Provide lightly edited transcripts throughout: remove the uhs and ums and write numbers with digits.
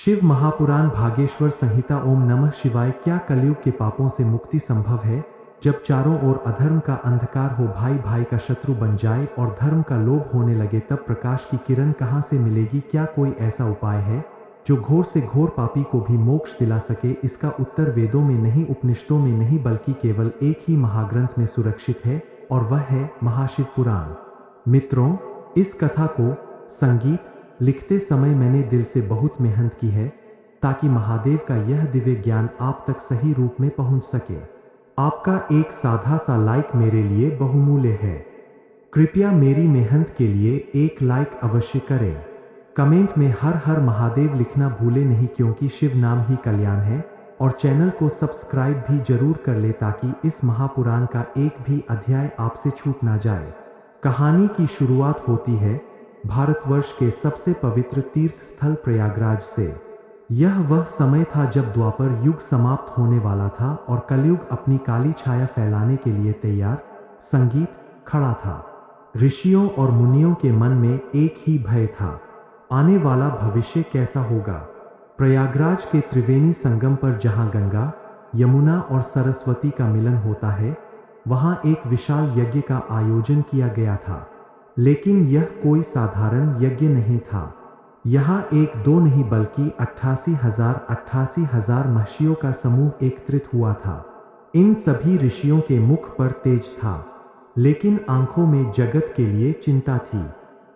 शिव महापुराण भागेश्वर संहिता। ओम नमः शिवाय। क्या कलयुग के पापों से मुक्ति संभव है? जब चारों ओर अधर्म का अंधकार हो, भाई भाई का शत्रु बन जाए और धर्म का लोभ होने लगे, तब प्रकाश की किरण कहाँ से मिलेगी? क्या कोई ऐसा उपाय है जो घोर से घोर पापी को भी मोक्ष दिला सके? इसका उत्तर वेदों में नहीं, उपनिषदों में नहीं, बल्कि केवल एक ही महाग्रंथ में सुरक्षित है, और वह है महाशिव पुराण। मित्रों, इस कथा को संगीत लिखते समय मैंने दिल से बहुत मेहनत की है ताकि महादेव का यह दिव्य ज्ञान आप तक सही रूप में पहुंच सके। आपका एक साधा सा लाइक मेरे लिए बहुमूल्य है। कृपया मेरी मेहनत के लिए एक लाइक अवश्य करें। कमेंट में हर हर महादेव लिखना भूले नहीं, क्योंकि शिव नाम ही कल्याण है। और चैनल को सब्सक्राइब भी जरूर कर ले ताकि इस महापुराण का एक भी अध्याय आपसे छूट ना जाए। कहानी की शुरुआत होती है भारतवर्ष के सबसे पवित्र तीर्थ स्थल प्रयागराज से। यह वह समय था जब द्वापर युग समाप्त होने वाला था और कलयुग अपनी काली छाया फैलाने के लिए तैयार संगीत खड़ा था। ऋषियों और मुनियों के मन में एक ही भय था, आने वाला भविष्य कैसा होगा। प्रयागराज के त्रिवेणी संगम पर, जहां गंगा, यमुना और सरस्वती का मिलन होता है, वहां एक विशाल यज्ञ का आयोजन किया गया था। लेकिन यह कोई साधारण यज्ञ नहीं था। यहाँ एक दो नहीं बल्कि 88,000 महर्षियों का समूह एकत्रित हुआ था। इन सभी ऋषियों के मुख पर तेज था, लेकिन आंखों में जगत के लिए चिंता थी।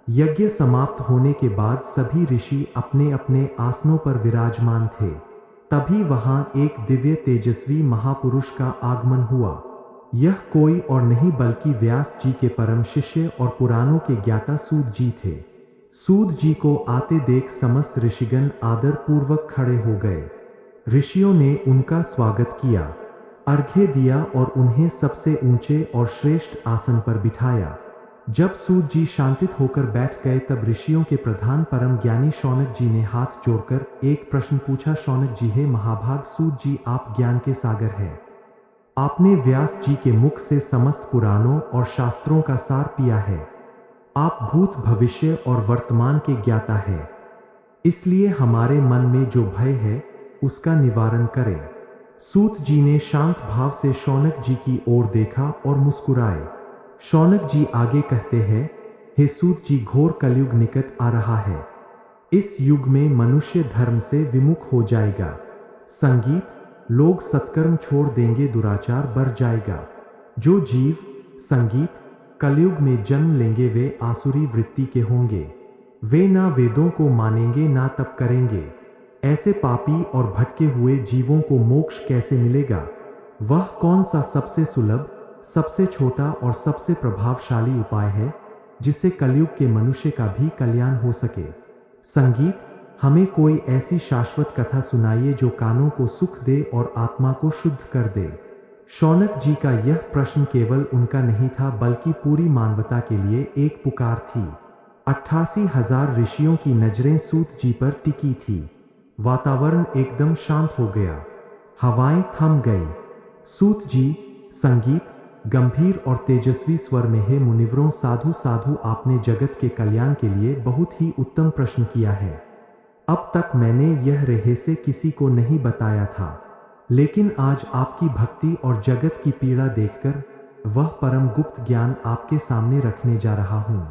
यज्ञ समाप्त होने के बाद सभी ऋषि अपने अपने आसनों पर विराजमान थे। तभी वहां एक दिव्य तेजस्वी महापुरुष का आगमन हुआ। यह कोई और नहीं बल्कि व्यास जी के परम शिष्य और पुराणों के ज्ञाता सूत जी थे। सूत जी को आते देख समस्त ऋषिगण आदर पूर्वक खड़े हो गए। ऋषियों ने उनका स्वागत किया, अर्घ्य दिया और उन्हें सबसे ऊंचे और श्रेष्ठ आसन पर बिठाया। जब सूत जी शांतित होकर बैठ गए, तब ऋषियों के प्रधान परम ज्ञानी शौनक जी ने हाथ जोड़कर एक प्रश्न पूछा। शौनक जी, हे महाभाग सूत जी, आप ज्ञान के सागर हैं। आपने व्यास जी के मुख से समस्त पुराणों और शास्त्रों का सार पिया है। आप भूत, भविष्य और वर्तमान के ज्ञाता हैं। इसलिए हमारे मन में जो भय है उसका निवारण करें। सूत जी ने शांत भाव से शौनक जी की ओर देखा और मुस्कुराए। शौनक जी आगे कहते हैं, हे सूत जी, घोर कलयुग निकट आ रहा है। इस युग में मनुष्य धर्म से विमुख हो जाएगा। संगीत, लोग सत्कर्म छोड़ देंगे, दुराचार बढ़ जाएगा। जो जीव संगीत कलयुग में जन्म लेंगे वे आसुरी वृत्ति के होंगे। वे ना वेदों को मानेंगे ना तप करेंगे। ऐसे पापी और भटके हुए जीवों को मोक्ष कैसे मिलेगा? वह कौन सा सबसे सुलभ, सबसे छोटा और सबसे प्रभावशाली उपाय है जिससे कलयुग के मनुष्य का भी कल्याण हो सके? संगीत, हमें कोई ऐसी शाश्वत कथा सुनाइए जो कानों को सुख दे और आत्मा को शुद्ध कर दे। शौनक जी का यह प्रश्न केवल उनका नहीं था बल्कि पूरी मानवता के लिए एक पुकार थी। 88,000 ऋषियों की नजरें सूत जी पर टिकी थी। वातावरण एकदम शांत हो गया, हवाएं थम गई। सूत जी संगीत गंभीर और तेजस्वी स्वर में, हे मुनिवरों, साधु साधु, आपने जगत के कल्याण के लिए बहुत ही उत्तम प्रश्न किया है। अब तक मैंने यह रहस्य किसी को नहीं बताया था, लेकिन आज आपकी भक्ति और जगत की पीड़ा देखकर वह परम गुप्त ज्ञान आपके सामने रखने जा रहा हूं।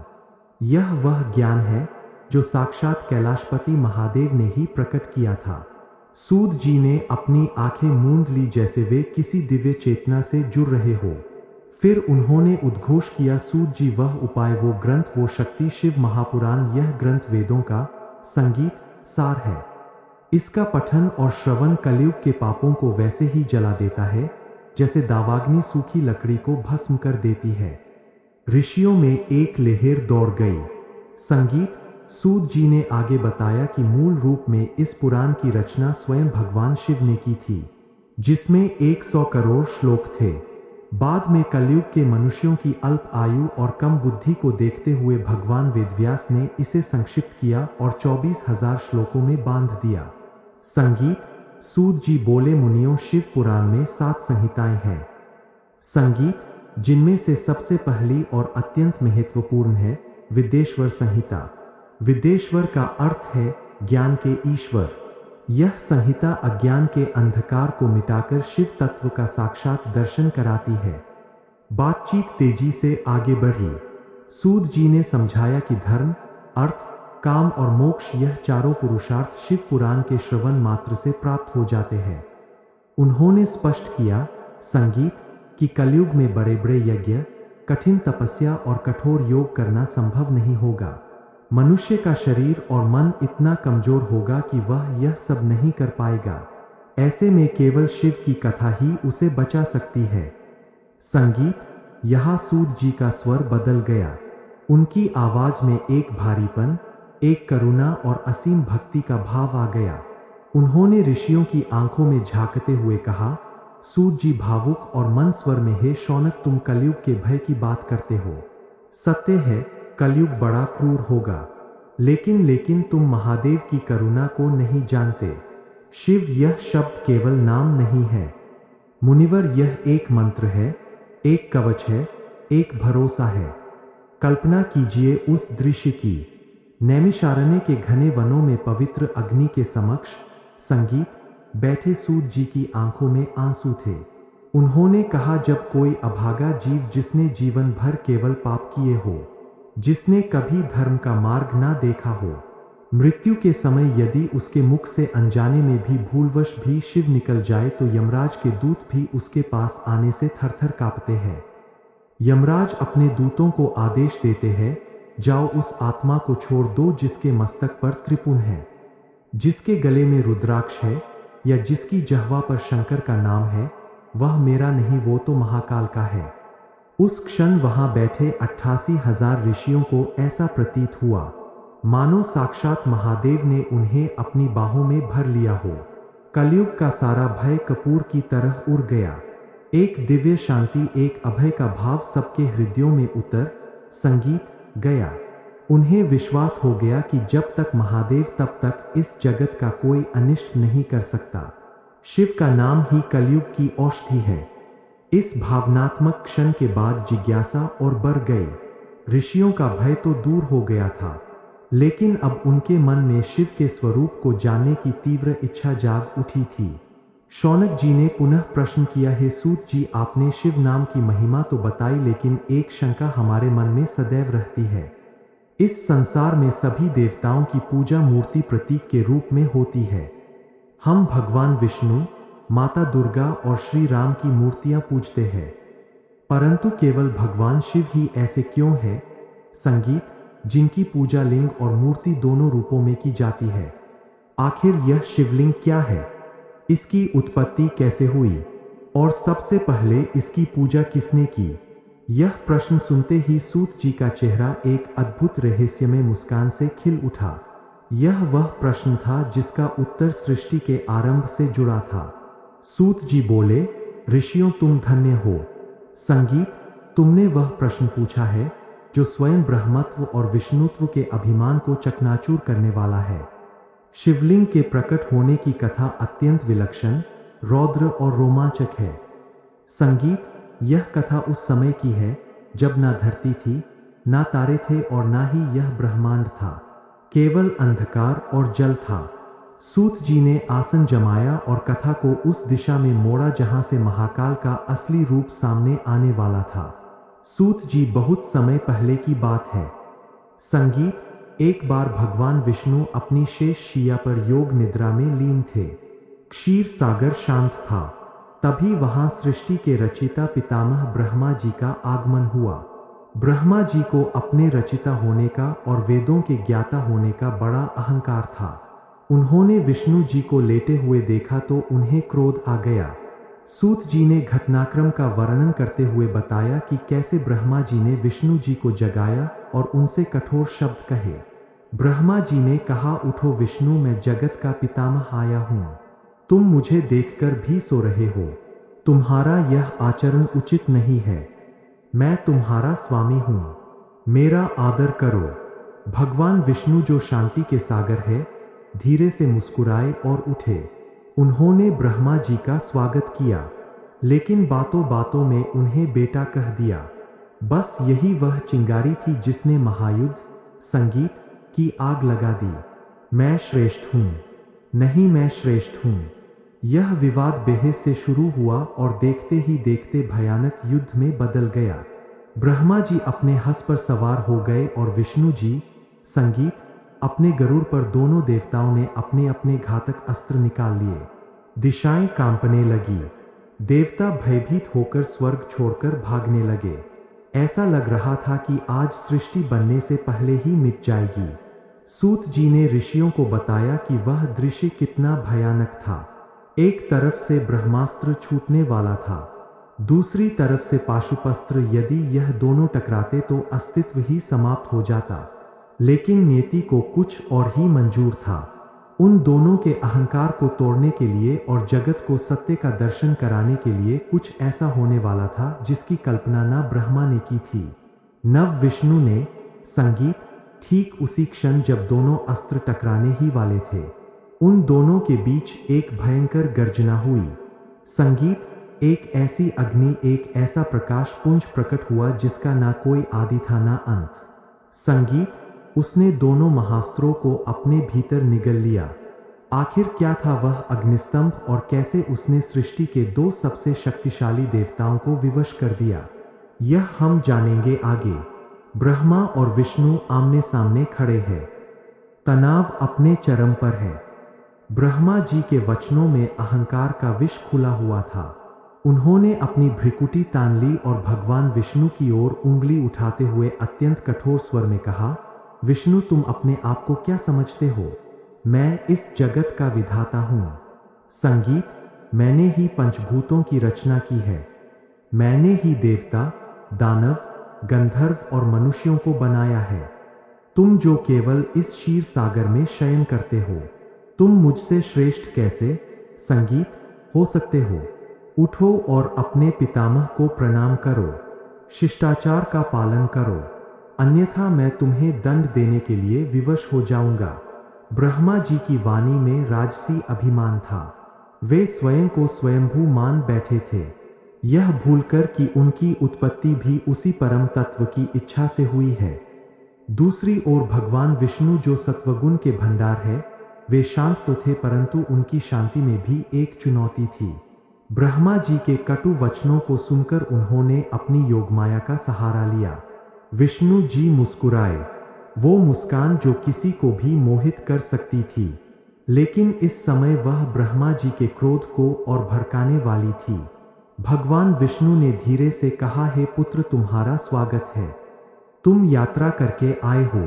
यह वह ज्ञान है जो साक्षात कैलाशपति महादेव ने ही प्रकट किया था। सूत जी ने अपनी आंखें मूंद ली जैसे वे किसी दिव्य चेतना से जुड़ रहे हो। फिर उन्होंने उद्घोष किया, सूत जी, वह उपाय, वो ग्रंथ, वो शक्ति, शिव महापुराण, यह ग्रंथ वेदों का संगीत सार है। इसका पठन और श्रवण कलयुग के पापों को वैसे ही जला देता है जैसे दावाग्नि सूखी लकड़ी को भस्म कर देती है। ऋषियों में एक लहर दौड़ गई। संगीत, सूत जी ने आगे बताया कि मूल रूप में इस पुराण की रचना स्वयं भगवान शिव ने की थी, जिसमें 100 करोड़ श्लोक थे। बाद में कलयुग के मनुष्यों की अल्प आयु और कम बुद्धि को देखते हुए भगवान वेदव्यास ने इसे संक्षिप्त किया और 24,000 श्लोकों में बांध दिया। संगीत, सूत जी बोले, मुनियों, शिव पुराण में 7 संहिताएं हैं। संगीत, जिनमें से सबसे पहली और अत्यंत महत्वपूर्ण है विद्येश्वर संहिता। विद्येश्वर का अर्थ है ज्ञान के ईश्वर। यह संहिता अज्ञान के अंधकार को मिटाकर शिव तत्व का साक्षात दर्शन कराती है। बातचीत तेजी से आगे बढ़ी। सूत जी ने समझाया कि धर्म, अर्थ, काम और मोक्ष यह चारों पुरुषार्थ शिव पुराण के श्रवण मात्र से प्राप्त हो जाते हैं। उन्होंने स्पष्ट किया, संगीत, कि कलयुग में बड़े बड़े यज्ञ, कठिन तपस्या और कठोर योग करना संभव नहीं होगा। मनुष्य का शरीर और मन इतना कमजोर होगा कि वह यह सब नहीं कर पाएगा। ऐसे में केवल शिव की कथा ही उसे बचा सकती है। संगीत, यहाँ सूत जी का स्वर बदल गया। उनकी आवाज में एक भारीपन, एक करुणा और असीम भक्ति का भाव आ गया। उन्होंने ऋषियों की आंखों में झांकते हुए कहा, सूत जी भावुक और मन स्वर में, हे शौनक, तुम कलयुग के भय की बात करते हो। सत्य है, कलयुग बड़ा क्रूर होगा, लेकिन तुम महादेव की करुणा को नहीं जानते। शिव यह शब्द केवल नाम नहीं है मुनिवर, यह एक मंत्र है, एक कवच है, एक भरोसा है। कल्पना कीजिए उस दृश्य की। नैमिषारण्य के घने वनों में पवित्र अग्नि के समक्ष संगीत बैठे सूत जी की आंखों में आंसू थे। उन्होंने कहा, जब कोई अभागा जीव जिसने जीवन भर केवल पाप किए हो, जिसने कभी धर्म का मार्ग ना देखा हो, मृत्यु के समय यदि उसके मुख से अनजाने में भी भूलवश भी शिव निकल जाए तो यमराज के दूत भी उसके पास आने से थरथर कांपते हैं। यमराज अपने दूतों को आदेश देते हैं, जाओ उस आत्मा को छोड़ दो जिसके मस्तक पर त्रिपुण है, जिसके गले में रुद्राक्ष है, या जिसकी जहवा पर शंकर का नाम है। वह मेरा नहीं, वो तो महाकाल का है। उस क्षण वहां बैठे 88,000 ऋषियों को ऐसा प्रतीत हुआ मानो साक्षात महादेव ने उन्हें अपनी बाहों में भर लिया हो। कलयुग का सारा भय कपूर की तरह उड़ गया। एक दिव्य शांति, एक अभय का भाव सबके हृदयों में उतर संगीत गया। उन्हें विश्वास हो गया कि जब तक महादेव तब तक इस जगत का कोई अनिष्ट नहीं कर सकता। शिव का नाम ही कलयुग की औषधि है। इस भावनात्मक क्षण के बाद जिज्ञासा और बढ़ गई। ऋषियों का भय तो दूर हो गया था, लेकिन अब उनके मन में शिव के स्वरूप को जानने की तीव्र इच्छा जाग उठी थी। शौनक जी ने पुनः प्रश्न किया, हे सूत जी, आपने शिव नाम की महिमा तो बताई, लेकिन एक शंका हमारे मन में सदैव रहती है। इस संसार में सभी देवताओं की पूजा मूर्ति प्रतीक के रूप में होती है। हम भगवान विष्णु, माता दुर्गा और श्री राम की मूर्तियां पूजते हैं, परंतु केवल भगवान शिव ही ऐसे क्यों है संगीत, जिनकी पूजा लिंग और मूर्ति दोनों रूपों में की जाती है। आखिर यह शिवलिंग क्या है? इसकी उत्पत्ति कैसे हुई और सबसे पहले इसकी पूजा किसने की? यह प्रश्न सुनते ही सूत जी का चेहरा एक अद्भुत रहस्यमय मुस्कान से खिल उठा। यह वह प्रश्न था जिसका उत्तर सृष्टि के आरंभ से जुड़ा था। सूत जी बोले, ऋषियों, तुम धन्य हो। संगीत, तुमने वह प्रश्न पूछा है जो स्वयं ब्रह्मत्व और विष्णुत्व के अभिमान को चकनाचूर करने वाला है। शिवलिंग के प्रकट होने की कथा अत्यंत विलक्षण, रौद्र और रोमांचक है। संगीत, यह कथा उस समय की है जब ना धरती थी, ना तारे थे और ना ही यह ब्रह्मांड था। केवल अंधकार और जल था। सूत जी ने आसन जमाया और कथा को उस दिशा में मोड़ा जहां से महाकाल का असली रूप सामने आने वाला था। सूत जी, बहुत समय पहले की बात है। संगीत, एक बार भगवान विष्णु अपनी शेष शैया पर योग निद्रा में लीन थे। क्षीर सागर शांत था। तभी वहां सृष्टि के रचिता पितामह ब्रह्मा जी का आगमन हुआ। ब्रह्मा जी को अपने रचिता होने का और वेदों के ज्ञाता होने का बड़ा अहंकार था। उन्होंने विष्णु जी को लेटे हुए देखा तो उन्हें क्रोध आ गया। सूत जी ने घटनाक्रम का वर्णन करते हुए बताया कि कैसे ब्रह्मा जी ने विष्णु जी को जगाया और उनसे कठोर शब्द कहे। ब्रह्मा जी ने कहा, उठो विष्णु, मैं जगत का पितामह आया हूं। तुम मुझे देखकर भी सो रहे हो। तुम्हारा यह आचरण उचित नहीं है। मैं तुम्हारा स्वामी हूं, मेरा आदर करो। भगवान विष्णु, जो शांति के सागर है, धीरे से मुस्कुराए और उठे। उन्होंने ब्रह्मा जी का स्वागत किया, लेकिन बातों बातों में उन्हें बेटा कह दिया। बस यही वह चिंगारी थी जिसने महायुद्ध संगीत की आग लगा दी। मैं श्रेष्ठ हूं, नहीं, मैं श्रेष्ठ हूँ। यह विवाद बहस से शुरू हुआ और देखते ही देखते भयानक युद्ध में बदल गया। ब्रह्मा जी अपने हंस पर सवार हो गए और विष्णु जी संगीत अपने गरुड़ पर। दोनों देवताओं ने अपने अपने घातक अस्त्र निकाल लिए। दिशाएं कांपने लगी। देवता भयभीत होकर स्वर्ग छोड़कर भागने लगे। ऐसा लग रहा था कि आज सृष्टि बनने से पहले ही मिट जाएगी। सूत जी ने ऋषियों को बताया कि वह दृश्य कितना भयानक था। एक तरफ से ब्रह्मास्त्र छूटने वाला था, दूसरी तरफ से पाशुपस्त्र। यदि यह दोनों टकराते तो अस्तित्व ही समाप्त हो जाता। लेकिन नियति को कुछ और ही मंजूर था। उन दोनों के अहंकार को तोड़ने के लिए और जगत को सत्य का दर्शन कराने के लिए कुछ ऐसा होने वाला था जिसकी कल्पना न ब्रह्मा ने की थी, न विष्णु ने। संगीत ठीक उसी क्षण जब दोनों अस्त्र टकराने ही वाले थे, उन दोनों के बीच एक भयंकर गर्जना हुई। संगीत एक ऐसी अग्नि, एक ऐसा प्रकाश पुंज प्रकट हुआ जिसका ना कोई आदि था ना अंत। संगीत उसने दोनों महास्त्रों को अपने भीतर निगल लिया। आखिर क्या था वह अग्निस्तंभ और कैसे उसने सृष्टि के दो सबसे शक्तिशाली देवताओं को विवश कर दिया, यह हम जानेंगे आगे। ब्रह्मा और विष्णु आमने सामने खड़े हैं। तनाव अपने चरम पर है। ब्रह्मा जी के वचनों में अहंकार का विष खुला हुआ था। उन्होंने अपनी भ्रिकुटी तान ली और भगवान विष्णु की ओर उंगली उठाते हुए अत्यंत कठोर स्वर में कहा, विष्णु, तुम अपने आप को क्या समझते हो? मैं इस जगत का विधाता हूँ। संगीत मैंने ही पंचभूतों की रचना की है। मैंने ही देवता, दानव, गंधर्व और मनुष्यों को बनाया है। तुम जो केवल इस क्षीर सागर में शयन करते हो, तुम मुझसे श्रेष्ठ कैसे संगीत हो सकते हो? उठो और अपने पितामह को प्रणाम करो। शिष्टाचार का पालन करो, अन्यथा मैं तुम्हें दंड देने के लिए विवश हो जाऊंगा। ब्रह्मा जी की वाणी में राजसी अभिमान था। वे स्वयं को स्वयंभू मान बैठे थे, यह भूलकर कि उनकी उत्पत्ति भी उसी परम तत्व की इच्छा से हुई है। दूसरी ओर भगवान विष्णु जो सत्वगुण के भंडार है, वे शांत तो थे परंतु उनकी शांति में भी एक चुनौती थी। ब्रह्मा जी के कटु वचनों को सुनकर उन्होंने अपनी योगमाया का सहारा लिया। विष्णु जी मुस्कुराए, वो मुस्कान जो किसी को भी मोहित कर सकती थी, लेकिन इस समय वह ब्रह्मा जी के क्रोध को और भड़काने वाली थी। भगवान विष्णु ने धीरे से कहा, हे पुत्र, तुम्हारा स्वागत है। तुम यात्रा करके आए हो।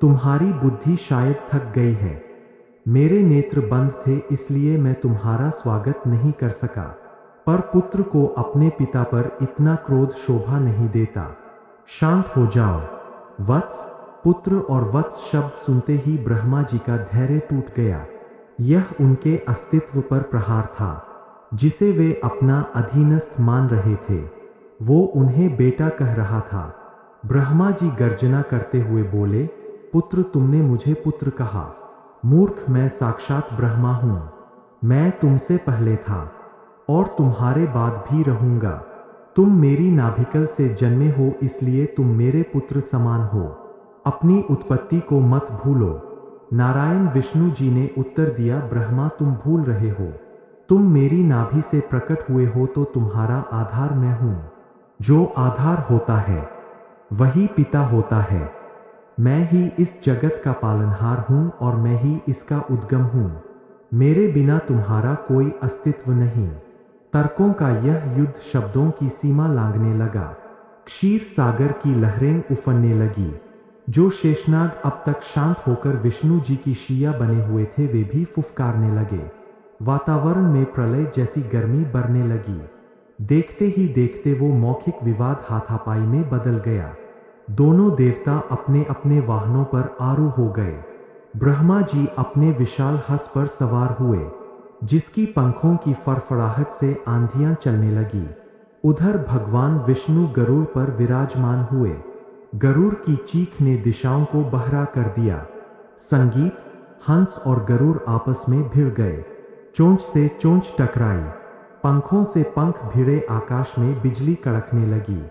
तुम्हारी बुद्धि शायद थक गई है। मेरे नेत्र बंद थे इसलिए मैं तुम्हारा स्वागत नहीं कर सका। पर पुत्र को अपने पिता पर इतना क्रोध शोभा नहीं देता। शांत हो जाओ। वत्स, पुत्र और वत्स शब्द सुनते ही ब्रह्मा जी का धैर्य टूट गया। यह उनके अस्तित्व पर प्रहार था, जिसे वे अपना अधीनस्थ मान रहे थे। वो उन्हें बेटा कह रहा था। ब्रह्मा जी गर्जना करते हुए बोले, पुत्र, तुमने मुझे पुत्र कहा। मूर्ख, मैं साक्षात ब्रह्मा हूँ। मैं तुमसे पहले था और तुम्हारे बाद भी रहूंगा। तुम मेरी नाभिकल से जन्मे हो इसलिए तुम मेरे पुत्र समान हो। अपनी उत्पत्ति को मत भूलो। नारायण विष्णु जी ने उत्तर दिया, ब्रह्मा, तुम भूल रहे हो। तुम मेरी नाभि से प्रकट हुए हो तो तुम्हारा आधार मैं हूँ। जो आधार होता है वही पिता होता है। मैं ही इस जगत का पालनहार हूँ और मैं ही इसका उद्गम हूँ। मेरे बिना तुम्हारा कोई अस्तित्व नहीं। तर्कों का यह युद्ध शब्दों की सीमा लांघने लगा। क्षीर सागर की लहरें उफनने लगी। जो शेषनाग अब तक शांत होकर विष्णु जी की शिया बने हुए थे, वे भी फुफकारने लगे। वातावरण में प्रलय जैसी गर्मी बढ़ने लगी। देखते ही देखते वो मौखिक विवाद हाथापाई में बदल गया। दोनों देवता अपने अपने वाहनों पर आरूढ़ हो गए। ब्रह्मा जी अपने विशाल हंस पर सवार हुए, जिसकी पंखों की फड़फड़ाहट से आंधियां चलने लगी। उधर भगवान विष्णु गरुड़ पर विराजमान हुए। गरुड़ की चीख ने दिशाओं को बहरा कर दिया। संगीत, हंस और गरुड़ आपस में भिड़ गए। चोंच से चोंच टकराई, पंखों से पंख भिड़े, आकाश में बिजली कड़कने लगी।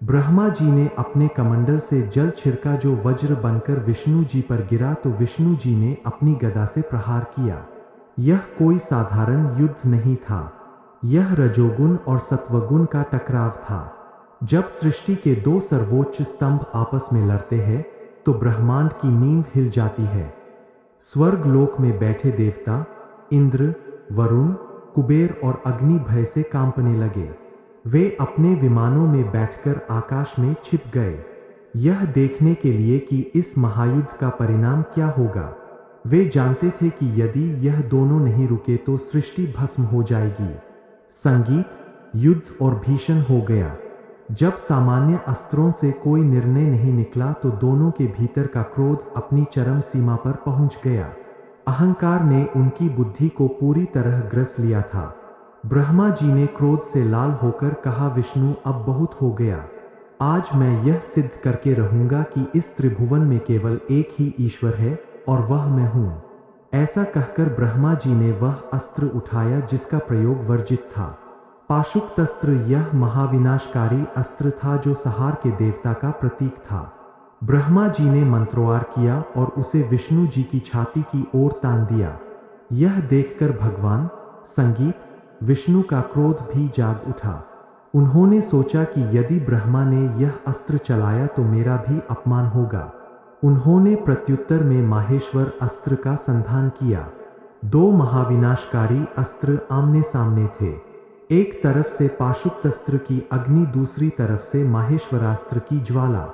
ब्रह्मा जी ने अपने कमंडल से जल छिड़का जो वज्र बनकर विष्णु जी पर गिरा तो विष्णु जी ने अपनी गदा से प्रहार किया। यह कोई साधारण युद्ध नहीं था, यह रजोगुण और सत्वगुण का टकराव था। जब सृष्टि के दो सर्वोच्च स्तंभ आपस में लड़ते हैं तो ब्रह्मांड की नींव हिल जाती है। स्वर्ग लोक में बैठे देवता इंद्र, वरुण, कुबेर और अग्नि भय से कांपने लगे। वे अपने विमानों में बैठकर आकाश में छिप गए, यह देखने के लिए कि इस महायुद्ध का परिणाम क्या होगा। वे जानते थे कि यदि यह दोनों नहीं रुके तो सृष्टि भस्म हो जाएगी। संगीत, युद्ध और भीषण हो गया। जब सामान्य अस्त्रों से कोई निर्णय नहीं निकला तो दोनों के भीतर का क्रोध अपनी चरम सीमा पर पहुंच गया। अहंकार ने उनकी बुद्धि को पूरी तरह ग्रस लिया था। ब्रह्मा जी ने क्रोध से लाल होकर कहा, विष्णु अब बहुत हो गया। आज मैं यह सिद्ध करके रहूंगा कि इस त्रिभुवन में केवल एक ही ईश्वर है और वह मैं हूं। ऐसा कहकर ब्रह्मा जी ने वह अस्त्र उठाया जिसका प्रयोग वर्जित था। पाशुपतस्त्र यह महाविनाशकारी अस्त्र था जो संहार के देवता का प्रतीक था। ब्रह्मा जी ने मंत्रोच्चार किया और उसे विष्णु जी की छाती की ओर तान दिया। यह देखकर भगवान संगीत, विष्णु का क्रोध भी जाग उठा। उन्होंने सोचा कि यदि ब्रह्मा ने यह अस्त्र चलाया तो मेरा भी अपमान होगा। उन्होंने प्रत्युत्तर में माहेश्वर अस्त्र का संधान किया। दो महाविनाशकारी अस्त्र आमने सामने थे। एक तरफ से पाशुपतस्त्र की अग्नि, दूसरी तरफ से माहेश्वरास्त्र की ज्वाला।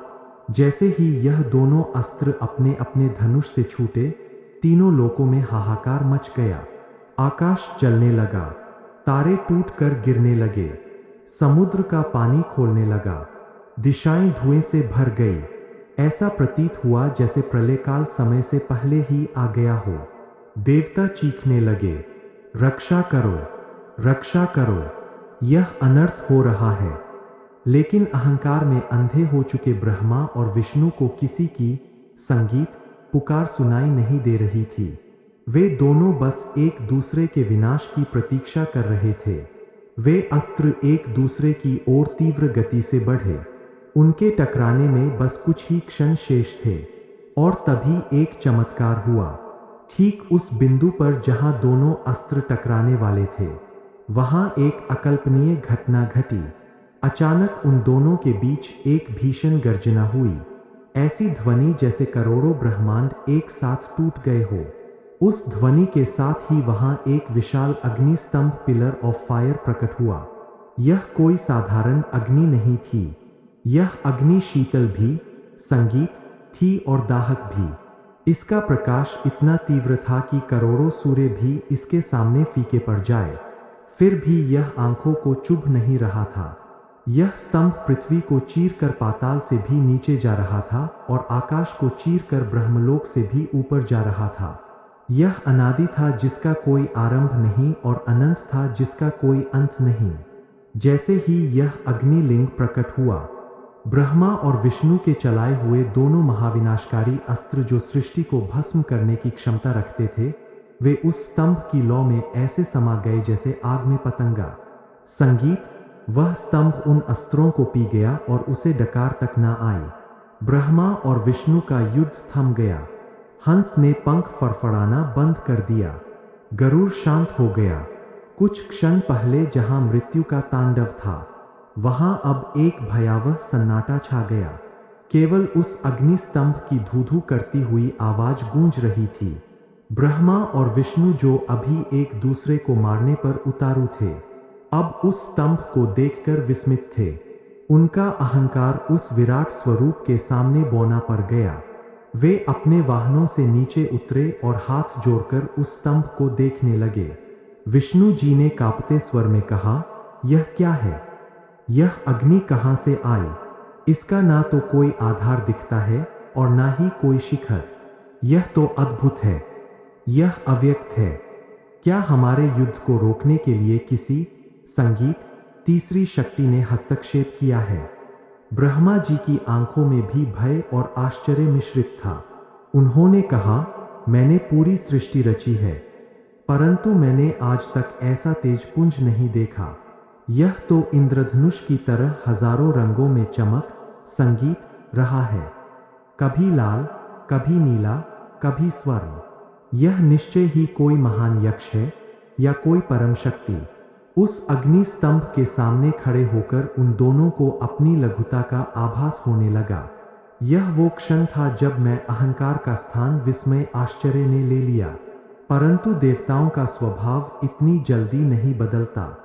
जैसे ही यह दोनों अस्त्र अपने अपने धनुष से छूटे, तीनों लोकों में हाहाकार मच गया। आकाश जलने लगा, तारे टूटकर गिरने लगे, समुद्र का पानी खोलने लगा, दिशाएं धुएं से भर गई। ऐसा प्रतीत हुआ जैसे प्रलयकाल समय से पहले ही आ गया हो। देवता चीखने लगे, रक्षा करो, रक्षा करो, यह अनर्थ हो रहा है। लेकिन अहंकार में अंधे हो चुके ब्रह्मा और विष्णु को किसी की संगीत पुकार सुनाई नहीं दे रही थी। वे दोनों बस एक दूसरे के विनाश की प्रतीक्षा कर रहे थे। वे अस्त्र एक दूसरे की ओर तीव्र गति से बढ़े। उनके टकराने में बस कुछ ही क्षण शेष थे और तभी एक चमत्कार हुआ। ठीक उस बिंदु पर जहां दोनों अस्त्र टकराने वाले थे, वहां एक अकल्पनीय घटना घटी। अचानक उन दोनों के बीच एक भीषण गर्जना हुई, ऐसी ध्वनि जैसे करोड़ों ब्रह्मांड एक साथ टूट गए हो। उस ध्वनि के साथ ही वहां एक विशाल अग्नि स्तंभ, पिलर ऑफ फायर प्रकट हुआ। यह कोई साधारण अग्नि नहीं थी, यह अग्नि शीतल भी, संगीत थी और दाहक भी। इसका प्रकाश इतना तीव्र था कि करोड़ों सूर्य भी इसके सामने फीके पड़ जाए, फिर भी यह आंखों को चुभ नहीं रहा था। यह स्तंभ पृथ्वी को चीरकर पाताल से भी नीचे जा रहा था और आकाश को चीरकर ब्रह्मलोक से भी ऊपर जा रहा था। यह अनादि था जिसका कोई आरंभ नहीं और अनंत था जिसका कोई अंत नहीं। जैसे ही यह अग्निलिंग प्रकट हुआ, ब्रह्मा और विष्णु के चलाए हुए दोनों महाविनाशकारी अस्त्र जो सृष्टि को भस्म करने की क्षमता रखते थे, वे उस स्तंभ की लौ में ऐसे समा गए जैसे आग में पतंगा। संगीत, वह स्तंभ उन अस्त्रों को पी गया और उसे डकार तक न आई। ब्रह्मा और विष्णु का युद्ध थम गया। हंस ने पंख फड़फड़ाना बंद कर दिया, गरुड़ शांत हो गया। कुछ क्षण पहले जहां मृत्यु का तांडव था, वहां अब एक भयावह सन्नाटा छा गया। केवल उस अग्नि स्तंभ की धू-धू करती हुई आवाज गूंज रही थी। ब्रह्मा और विष्णु जो अभी एक दूसरे को मारने पर उतारू थे, अब उस स्तंभ को देखकर विस्मित थे। उनका अहंकार उस विराट स्वरूप के सामने बौना पड़ गया। वे अपने वाहनों से नीचे उतरे और हाथ जोड़कर उस स्तंभ को देखने लगे। विष्णु जी ने कांपते स्वर में कहा, यह क्या है? यह अग्नि कहां से आई? इसका ना तो कोई आधार दिखता है और ना ही कोई शिखर। यह तो अद्भुत है, यह अव्यक्त है। क्या हमारे युद्ध को रोकने के लिए किसी संगीत तीसरी शक्ति ने हस्तक्षेप किया है? ब्रह्मा जी की आंखों में भी भय और आश्चर्य मिश्रित था। उन्होंने कहा, मैंने पूरी सृष्टि रची है, परंतु मैंने आज तक ऐसा तेजपुंज नहीं देखा। यह तो इंद्रधनुष की तरह हजारों रंगों में चमक संगीत रहा है, कभी लाल, कभी नीला, कभी स्वर्ण। यह निश्चय ही कोई महान यक्ष है या कोई परम शक्ति। उस अग्नि स्तंभ के सामने खड़े होकर उन दोनों को अपनी लघुता का आभास होने लगा। यह वो क्षण था जब मैं अहंकार का स्थान विस्मय आश्चर्य ने ले लिया। परंतु देवताओं का स्वभाव इतनी जल्दी नहीं बदलता।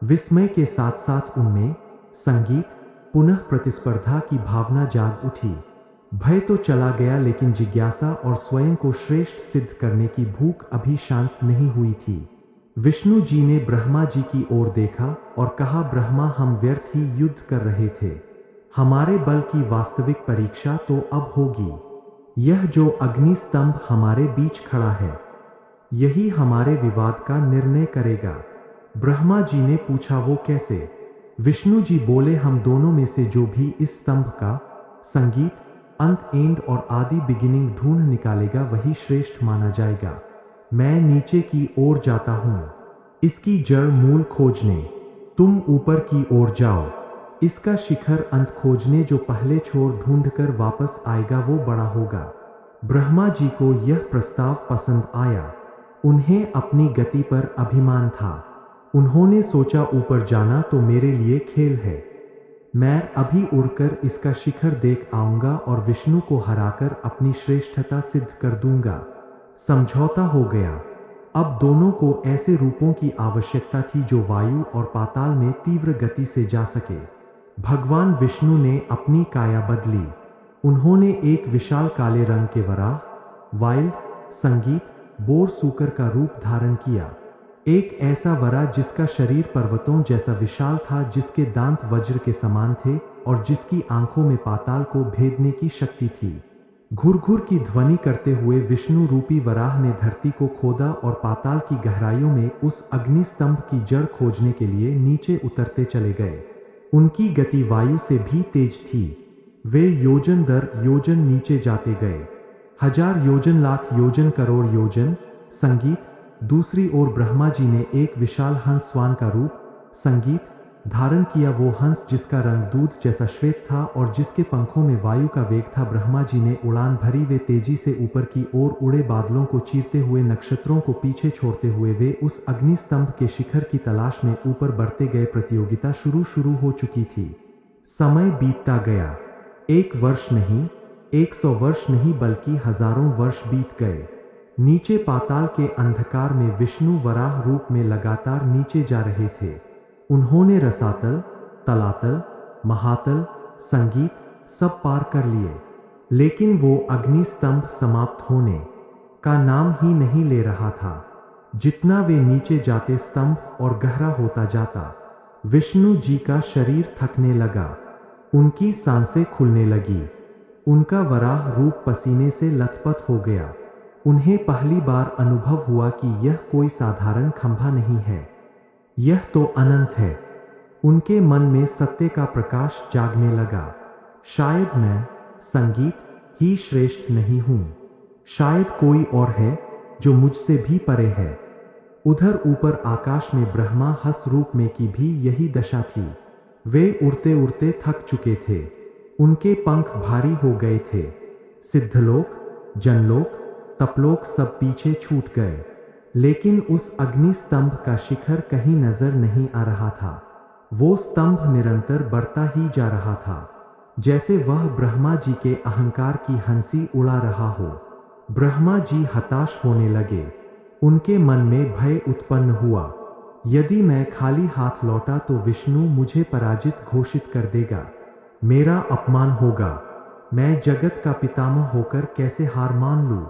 विस्मय के साथ साथ उनमें संगीत पुनः प्रतिस्पर्धा की भावना जाग उठी। भय तो चला गया, लेकिन जिज्ञासा और स्वयं को श्रेष्ठ सिद्ध करने की भूख अभी शांत नहीं हुई थी। विष्णु जी ने ब्रह्मा जी की ओर देखा और कहा, ब्रह्मा, हम व्यर्थ ही युद्ध कर रहे थे। हमारे बल की वास्तविक परीक्षा तो अब होगी। यह जो अग्नि स्तंभ हमारे बीच खड़ा है, यही हमारे विवाद का निर्णय करेगा। ब्रह्मा जी ने पूछा, वो कैसे? विष्णु जी बोले, हम दोनों में से जो भी इस स्तंभ का संगीत अंत एंड और आदि बिगिनिंग ढूंढ निकालेगा वही श्रेष्ठ माना जाएगा। मैं नीचे की ओर जाता हूं इसकी जड़ मूल खोजने, तुम ऊपर की ओर जाओ इसका शिखर अंत खोजने। जो पहले छोर ढूंढकर वापस आएगा वो बड़ा होगा। ब्रह्मा जी को यह प्रस्ताव पसंद आया। उन्हें अपनी गति पर अभिमान था। उन्होंने सोचा, ऊपर जाना तो मेरे लिए खेल है। मैं अभी उड़कर इसका शिखर देख आऊंगा और विष्णु को हराकर अपनी श्रेष्ठता सिद्ध कर दूंगा। समझौता हो गया। अब दोनों को ऐसे रूपों की आवश्यकता थी जो वायु और पाताल में तीव्र गति से जा सके। भगवान विष्णु ने अपनी काया बदली। उन्होंने एक विशाल काले रंग के वराह, वाइल्ड, संगीत, बोर सूकर का रूप धारण किया। एक ऐसा वरा जिसका शरीर पर्वतों जैसा विशाल था, जिसके दांत वज्र के समान थे और जिसकी आंखों में पाताल को भेदने की शक्ति थी। घुर-घुर की ध्वनि करते हुए विष्णु रूपी वराह ने धरती को खोदा और पाताल की गहराइयों में उस अग्नि स्तंभ की जड़ खोजने के लिए नीचे उतरते चले गए। उनकी गति वायु से भी तेज थी। वे योजन दर योजन नीचे जाते गए। 1000 योजन, लाख योजन, करोड़ योजन। संगीत। दूसरी ओर ब्रह्मा जी ने एक विशाल हंस स्वान का रूप, संगीत, धारण किया। वो हंस जिसका रंग दूध जैसा श्वेत था और जिसके पंखों में वायु का वेग था। ब्रह्मा जी ने उड़ान भरी। वे तेजी से ऊपर की ओर उड़े। बादलों को चीरते हुए, नक्षत्रों को पीछे छोड़ते हुए वे उस अग्नि स्तंभ के शिखर की तलाश में ऊपर बढ़ते गए। प्रतियोगिता शुरू हो चुकी थी। समय बीतता गया। 1 वर्ष नहीं, 100 वर्ष नहीं, बल्कि हजारों वर्ष बीत गए। नीचे पाताल के अंधकार में विष्णु वराह रूप में लगातार नीचे जा रहे थे। उन्होंने रसातल, तलातल, महातल, संगीत सब पार कर लिए, लेकिन वो अग्नि स्तंभ समाप्त होने का नाम ही नहीं ले रहा था। जितना वे नीचे जाते स्तंभ और गहरा होता जाता। विष्णु जी का शरीर थकने लगा। उनकी सांसें खुलने लगी। उनका वराह रूप पसीने से लथपथ हो गया। उन्हें पहली बार अनुभव हुआ कि यह कोई साधारण खंभा नहीं है, यह तो अनंत है। उनके मन में सत्य का प्रकाश जागने लगा। शायद मैं, संगीत, ही श्रेष्ठ नहीं हूं। शायद कोई और है जो मुझसे भी परे है। उधर ऊपर आकाश में ब्रह्मा हंस रूप में की भी यही दशा थी। वे उड़ते उड़ते थक चुके थे। उनके पंख भारी हो गए थे। सिद्धलोक, जनलोक, तपलोक सब पीछे छूट गए। लेकिन उस अग्नि स्तंभ का शिखर कहीं नजर नहीं आ रहा था। वो स्तंभ निरंतर बढ़ता ही जा रहा था, जैसे वह ब्रह्मा जी के अहंकार की हंसी उड़ा रहा हो। ब्रह्मा जी हताश होने लगे। उनके मन में भय उत्पन्न हुआ। यदि मैं खाली हाथ लौटा तो विष्णु मुझे पराजित घोषित कर देगा। मेरा अपमान होगा। मैं जगत का पितामह होकर कैसे हार मान लूं?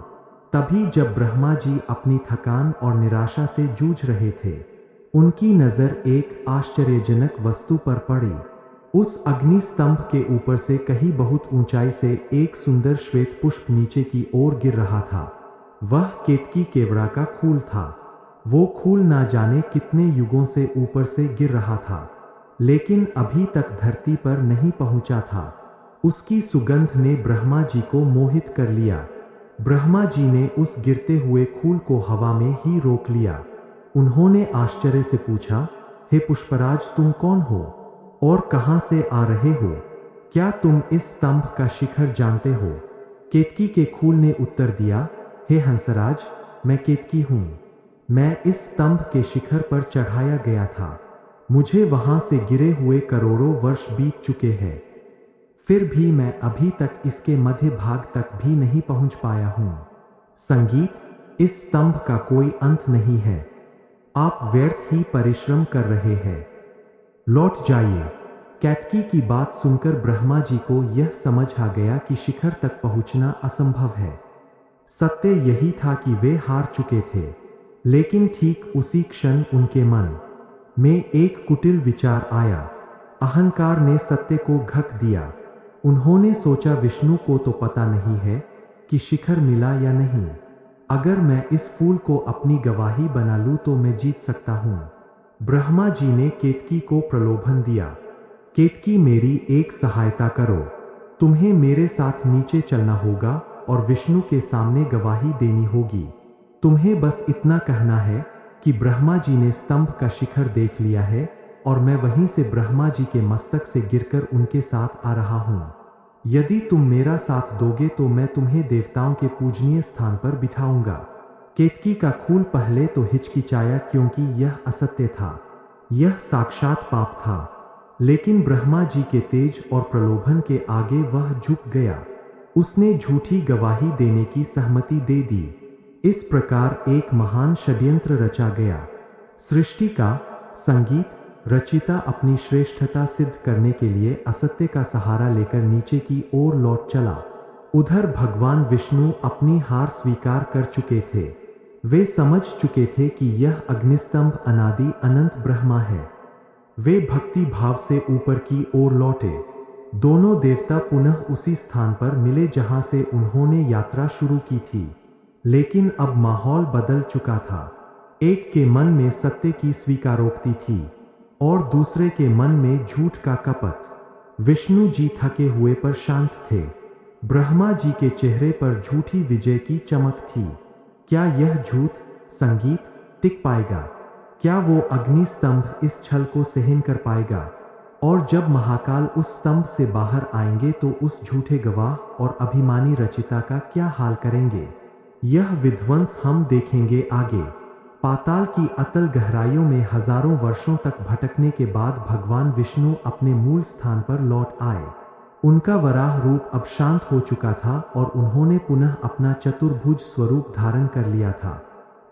तभी जब ब्रह्मा जी अपनी थकान और निराशा से जूझ रहे थे, उनकी नजर एक आश्चर्यजनक वस्तु पर पड़ी। उस अग्नि स्तंभ के ऊपर से कहीं बहुत ऊंचाई से एक सुंदर श्वेत पुष्प नीचे की ओर गिर रहा था। वह केतकी केवड़ा का फूल था। वो फूल ना जाने कितने युगों से ऊपर से गिर रहा था, लेकिन अभी तक धरती पर नहीं पहुंचा था। उसकी सुगंध ने ब्रह्मा जी को मोहित कर लिया। ब्रह्मा जी ने उस गिरते हुए फूल को हवा में ही रोक लिया। उन्होंने आश्चर्य से पूछा, हे पुष्पराज, तुम कौन हो और कहां से आ रहे हो? क्या तुम इस स्तंभ का शिखर जानते हो? केतकी के फूल ने उत्तर दिया, हे हंसराज, मैं केतकी हूँ। मैं इस स्तंभ के शिखर पर चढ़ाया गया था। मुझे वहां से गिरे हुए करोड़ों वर्ष बीत चुके हैं, फिर भी मैं अभी तक इसके मध्य भाग तक भी नहीं पहुंच पाया हूं। संगीत, इस स्तंभ का कोई अंत नहीं है। आप व्यर्थ ही परिश्रम कर रहे हैं। लौट जाइए। केतकी की बात सुनकर ब्रह्मा जी को यह समझ आ गया कि शिखर तक पहुंचना असंभव है। सत्य यही था कि वे हार चुके थे, लेकिन ठीक उसी क्षण उनके मन में एक कुटिल विचार आया। अहंकार ने सत्य को घक दिया। उन्होंने सोचा, विष्णु को तो पता नहीं है कि शिखर मिला या नहीं। अगर मैं इस फूल को अपनी गवाही बना लूं तो मैं जीत सकता हूं। ब्रह्मा जी ने केतकी को प्रलोभन दिया। केतकी, मेरी एक सहायता करो। तुम्हें मेरे साथ नीचे चलना होगा और विष्णु के सामने गवाही देनी होगी। तुम्हें बस इतना कहना है कि ब्रह्मा जी ने स्तंभ का शिखर देख लिया है और मैं वहीं से ब्रह्मा जी के मस्तक से गिरकर उनके साथ आ रहा हूं। यदि तुम मेरा साथ दोगे तो मैं तुम्हें देवताओं के पूजनीय स्थान पर बिठाऊंगा। केतकी का खूल पहले तो हिचकिचाया, क्योंकि यह असत्य था, यह साक्षात पाप था। लेकिन ब्रह्मा जी के तेज और प्रलोभन के आगे वह झुक गया। उसने झूठी गवाही देने की सहमति दे दी। इस प्रकार एक महान षड्यंत्र रचा गया। सृष्टि का संगीत रचिता अपनी श्रेष्ठता सिद्ध करने के लिए असत्य का सहारा लेकर नीचे की ओर लौट चला। उधर भगवान विष्णु अपनी हार स्वीकार कर चुके थे। वे समझ चुके थे कि यह अग्निस्तंभ अनादि अनंत ब्रह्मा है। वे भक्ति भाव से ऊपर की ओर लौटे। दोनों देवता पुनः उसी स्थान पर मिले जहां से उन्होंने यात्रा शुरू की थी। लेकिन अब माहौल बदल चुका था। एक के मन में सत्य की स्वीकारोक्ति थी और दूसरे के मन में झूठ का कपट। विष्णु जी थके हुए पर शांत थे। ब्रह्मा जी के चेहरे पर झूठी विजय की चमक थी। क्या यह झूठ संगीत टिक पाएगा? क्या वो अग्नि स्तंभ इस छल को सहन कर पाएगा? और जब महाकाल उस स्तंभ से बाहर आएंगे तो उस झूठे गवाह और अभिमानी रचिता का क्या हाल करेंगे? यह विध्वंस हम देखेंगे आगे। पाताल की अतल गहराइयों में हजारों वर्षों तक भटकने के बाद भगवान विष्णु अपने मूल स्थान पर लौट आए। उनका वराह रूप अब शांत हो चुका था और उन्होंने पुनः अपना चतुर्भुज स्वरूप धारण कर लिया था।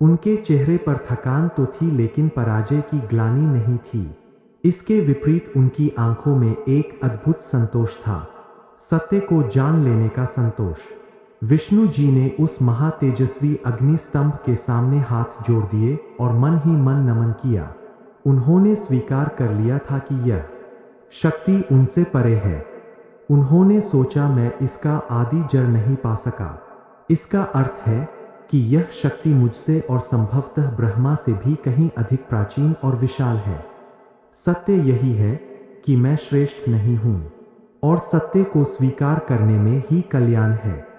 उनके चेहरे पर थकान तो थी, लेकिन पराजय की ग्लानि नहीं थी। इसके विपरीत उनकी आंखों में एक अद्भुत संतोष था, सत्य को जान लेने का संतोष। विष्णु जी ने उस महातेजस्वी अग्नि स्तंभ के सामने हाथ जोड़ दिए और मन ही मन नमन किया। उन्होंने स्वीकार कर लिया था कि यह शक्ति उनसे परे है। उन्होंने सोचा, मैं इसका आदि जड़ नहीं पा सका। इसका अर्थ है कि यह शक्ति मुझसे और संभवतः ब्रह्मा से भी कहीं अधिक प्राचीन और विशाल है। सत्य यही है कि मैं श्रेष्ठ नहीं हूं और सत्य को स्वीकार करने में ही कल्याण है।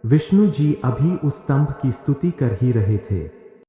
विष्णु जी अभी उस स्तंभ की स्तुति कर ही रहे थे